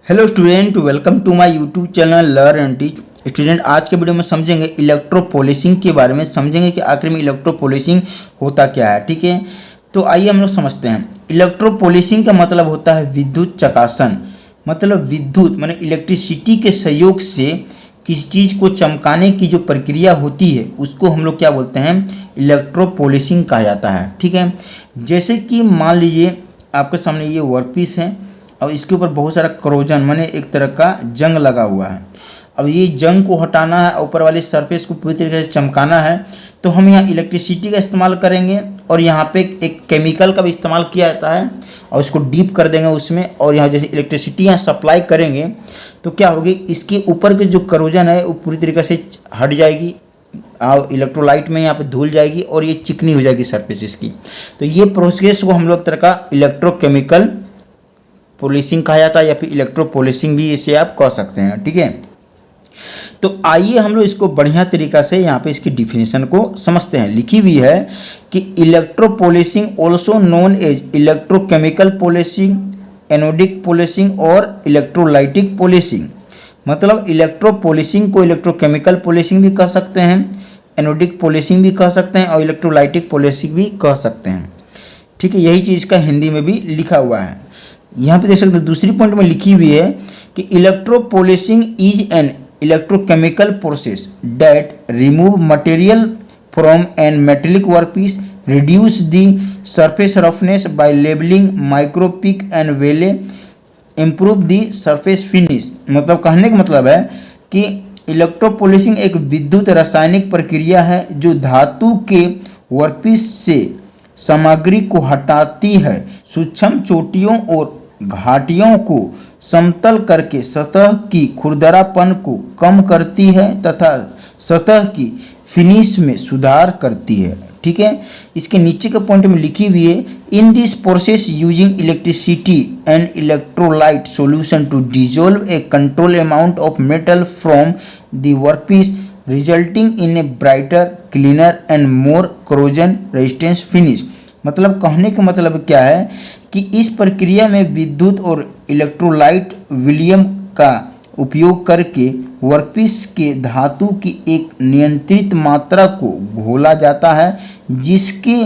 Hello student, welcome to my YouTube channel learn and teach. Student, आज के video में समझेंगे इलेक्ट्रोपोलिसिंग के बारे में। समझेंगे कि आखिर में इलेक्ट्रोपोलिसिंग होता क्या है। ठीक है, तो आइए हम लोग समझते हैं। इलेक्ट्रोपोलिसिंग का मतलब होता है विद्युत चकासन। मतलब विद्युत माने इलेक्ट्रिसिटी के सहयोग से किसी चीज़ को चमकाने की जो प्रक्रिया होती है उसको हम लोग क्या बोलते हैं, इलेक्ट्रोपोलिसिंग कहा जाता है। ठीक है, जैसे कि मान लीजिए आपके सामने ये वर्कपीस है और इसके ऊपर बहुत सारा करोजन माने एक तरह का जंग लगा हुआ है। अब ये जंग को हटाना है, ऊपर वाली सरफेस को पूरी तरीके से चमकाना है, तो हम यहाँ इलेक्ट्रिसिटी का इस्तेमाल करेंगे और यहाँ पे एक केमिकल का भी इस्तेमाल किया जाता है और इसको डीप कर देंगे उसमें। और यहाँ जैसे इलेक्ट्रिसिटी यहाँ सप्लाई करेंगे तो क्या होगी, इसके ऊपर के जो करोजन है वो पूरी तरीके से हट जाएगी और इलेक्ट्रोलाइट में यहाँ पे धुल जाएगी और ये चिकनी हो जाएगी सरफेस इसकी। तो ये प्रोसेस को हम लोग तरह का इलेक्ट्रोकेमिकल पोलिसिंग कहा जाता है या फिर इलेक्ट्रोपोलिसिंग भी इसे आप कह सकते हैं। ठीक है, तो आइए हम लोग इसको बढ़िया तरीका से यहाँ पे इसकी डिफिनेशन को समझते हैं। लिखी हुई है कि electropolishing also known as electrochemical polishing, anodic polishing और इलेक्ट्रोलाइटिक पोलिसिंग। मतलब इलेक्ट्रोपोलिसिंग को इलेक्ट्रोकेमिकल पोलिसिंग भी कह सकते हैं, एनोडिक पोलिसिंग भी कह सकते हैं और इलेक्ट्रोलाइटिक पोलिसिंग भी कह सकते हैं। ठीक है, यही चीज़ का हिंदी में भी लिखा हुआ है। यहाँ पे देख सकते हैं दूसरी पॉइंट में लिखी हुई है कि electropolishing is an electrochemical process that remove material from an metallic workpiece, reduce the surface roughness by levelling micro peak and valley, improve the surface finish. मतलब कहने का मतलब है कि इलेक्ट्रोपोलिसिंग एक विद्युत रासायनिक प्रक्रिया है जो धातु के वर्कपीस से सामग्री को हटाती है, सूक्ष्म चोटियों और घाटियों को समतल करके सतह की खुरदरापन को कम करती है तथा सतह की फिनिश में सुधार करती है। ठीक है, इसके नीचे के पॉइंट में लिखी हुई है, in this process using electricity and electrolyte solution to dissolve a control amount of metal from the workpiece resulting in a brighter, cleaner and more corrosion resistance finish. मतलब कहने का मतलब क्या है कि इस प्रक्रिया में विद्युत और इलेक्ट्रोलाइट विलियम का उपयोग करके वर्कपीस के धातु की एक नियंत्रित मात्रा को घोला जाता है, जिसके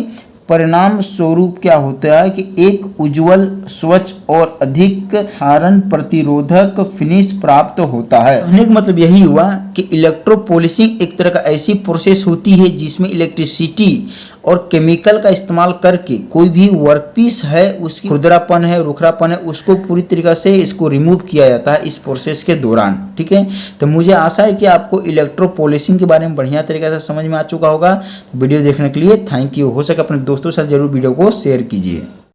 परिणाम स्वरूप क्या होता है कि एक उज्जवल, स्वच्छ और अधिक हारण प्रतिरोधक फिनिश प्राप्त होता है। कहने का मतलब यही हुआ कि इलेक्ट्रोपोलिसिंग एक तरह का ऐसी प्रोसेस होती है जिसमें इलेक्ट्रिसिटी और केमिकल का इस्तेमाल करके कोई भी वर्कपीस है उसकी खुरदरापन है, रुखरापन है, उसको पूरी तरीके से इसको रिमूव किया जाता है इस प्रोसेस के दौरान। ठीक है, तो मुझे आशा है कि आपको इलेक्ट्रोपोलिसिंग के बारे में बढ़िया तरीके से समझ में आ चुका होगा। वीडियो देखने के लिए थैंक यू। हो सके अपने दोस्तों के साथ जरूर वीडियो को शेयर कीजिए।